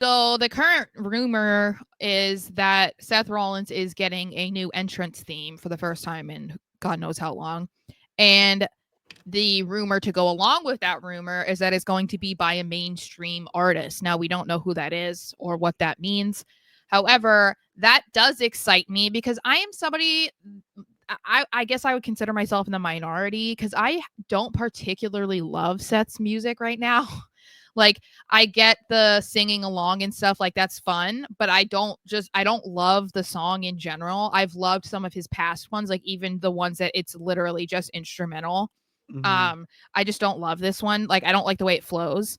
So the current rumor is that Seth Rollins is getting a new entrance theme for the first time in God knows how long. And the rumor to go along with that rumor is that it's going to be by a mainstream artist. Now, we don't know who that is or what that means. However, that does excite me because I am somebody, I guess I would consider myself in the minority because I don't particularly love Seth's music right now. Like, I get the singing along and stuff, like that's fun, but I don't love the song in general. I've loved some of his past ones, like even the ones that it's literally just instrumental. Mm-hmm. I just don't love this one. Like, I don't like the way it flows.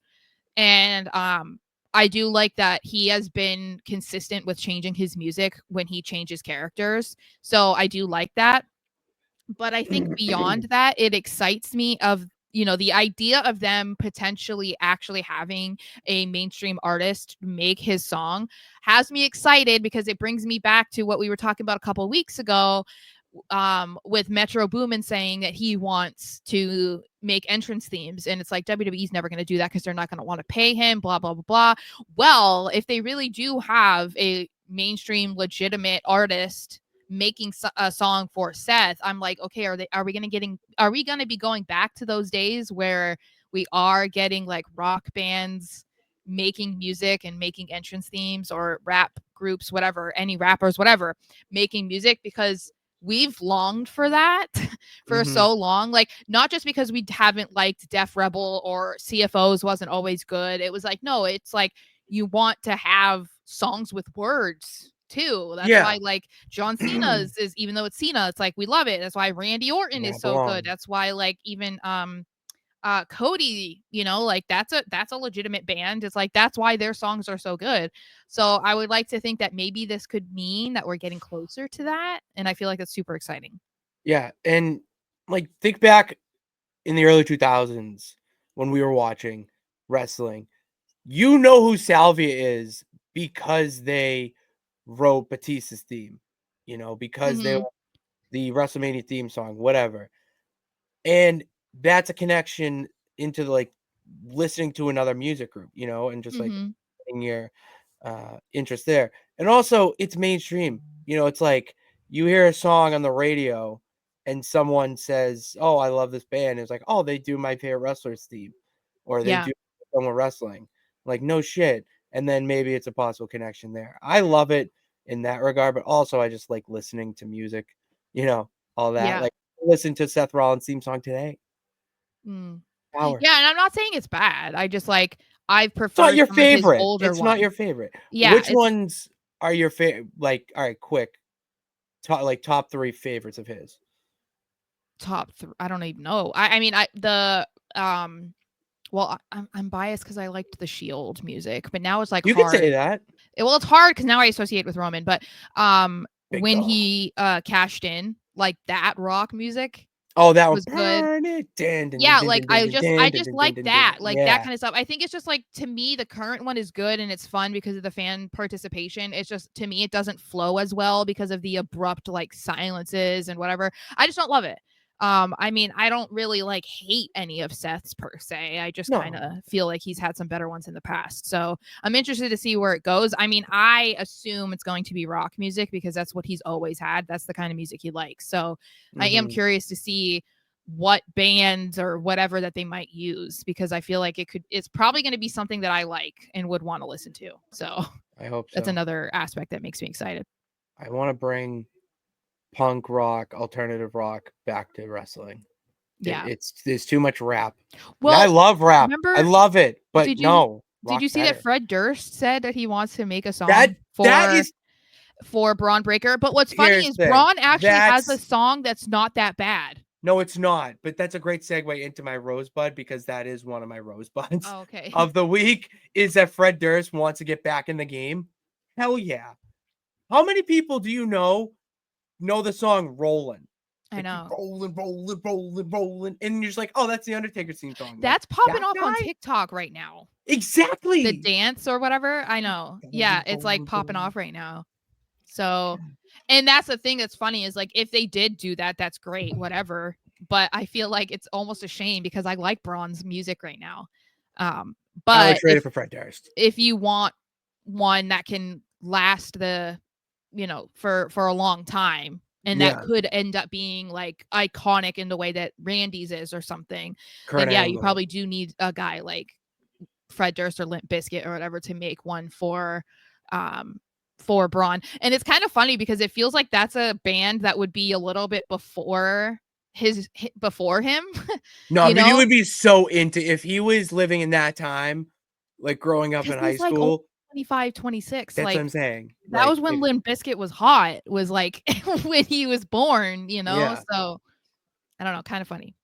And I do like that he has been consistent with changing his music when he changes characters. So I do like that. But I think beyond that, it excites me of the idea of them potentially actually having a mainstream artist make his song has me excited because it brings me back to what we were talking about a couple of weeks ago, with Metro Boomin saying that he wants to make entrance themes, and it's like WWE's never going to do that because they're not going to want to pay him, blah blah blah blah. Well, if they really do have a mainstream legitimate artist making a song for Seth, I'm like, okay, are we going to be going back to those days where we are getting like rock bands making music and making entrance themes, or rap groups, whatever, any rappers, whatever, making music? Because we've longed for that for Mm-hmm. so long. Like, not just because we haven't liked Def Rebel or CFOs wasn't always good. It was like, no, it's like you want to have songs with words too. That's Yeah. why like John Cena's is, even though it's Cena, it's like we love it. That's why Randy Orton Yeah, is so good. belong. That's why like even Cody, like that's a legitimate band. It's like that's why their songs are so good. So I would like to think that maybe this could mean that we're getting closer to that, and I feel like it's super exciting. Yeah, and like think back in the early 2000s when we were watching wrestling. You know who Salvia is because they wrote Batista's theme, because they Mhm. were the WrestleMania theme song, whatever. And that's a connection into like listening to another music group, and just like Mhm. getting your interest there. And also, it's mainstream. It's like you hear a song on the radio and someone says, "Oh, I love this band." It's like, "Oh, they do my favorite wrestler's theme," or they Yeah. do someone wrestling. Like, no shit. And then maybe it's a possible connection there. I love it in that regard, but also I just like listening to music, all that. Yeah. Like, listen to Seth Rollins' theme song today. Mm. Power. Yeah, and I'm not saying it's bad. I just like I've It's not preferred your some of his favorite. older It's not ones. your favorite. Yeah, Which it's ones are your favorite? Like, all right, quick. Top three favorites of his. I don't even know. I mean, I the well, I'm biased because I liked the Shield music, but now it's like You can hard. say that. Well, it's hard because now I associate with Roman, but Big when dog. he cashed in, like that rock music Oh, that one. was good. Burn it. Dun, dun, dun, Yeah, dun, like dun, dun, I dun, dun, just dun, dun, like dun, dun, that, dun. like that Yeah. kind of stuff. I think it's just like, to me, the current one is good and it's fun because of the fan participation. It's just, to me, it doesn't flow as well because of the abrupt like silences and whatever. I just don't love it. I mean, I don't really like hate any of Seth's per se. I just kind No. of feel like he's had some better ones in the past. So I'm interested to see where it goes. I mean, I assume it's going to be rock music because that's what he's always had. That's the kind of music he likes. So I am Mm-hmm. curious to see what bands or whatever that they might use, because I feel like it's probably going to be something that I like and would want to listen to. So I hope that's so. another aspect that makes me excited. I want to bring punk rock, alternative rock back to wrestling. Yeah. It's there's too much rap, and I Well, love rap. I remember, love it, but did you no, did rock you see that better. Fred Durst said that he wants to make a That song that for is Braun Breaker? But what's funny here's is the thing. Braun actually has a That's song that's not that bad. No, it's not. But that's a great segue into my rosebud because that is one of my rosebuds Oh, okay. of the week is that Fred Durst wants to get back in the game. Hell yeah. How many people do you know the song Rollin'? I They keep know. rolling, rolling, rolling, rolling. And you're just like, oh, that's the Undertaker's theme song. Like, That's popping that off on guy? TikTok right now. The Exactly. dance or whatever. I know. Yeah, Rolling, it's like rolling, popping rolling. off right now. So, and that's the thing that's funny is like if they did do that, that's great, whatever. But I feel like it's almost a shame because I like Braun's music right now. I would But trade it for Fred Durst. if you want one that can last for a long time, and that Yeah. could end up being like iconic in the way that Randy's is or something, Kurt then yeah, you Angle. probably do need a guy like Fred Durst or Limp Bizkit or whatever to make one for Braun. And it's kind of funny because it feels like that's a band that would be a little bit before him. No, You but he know, would be so into if he was living in that time, like growing up because in high he's like only school. 25, 26. That's what I'm Like saying. that Like, was when if, Limp Bizkit was hot, was like when he was born, yeah. so I don't know, kind of funny.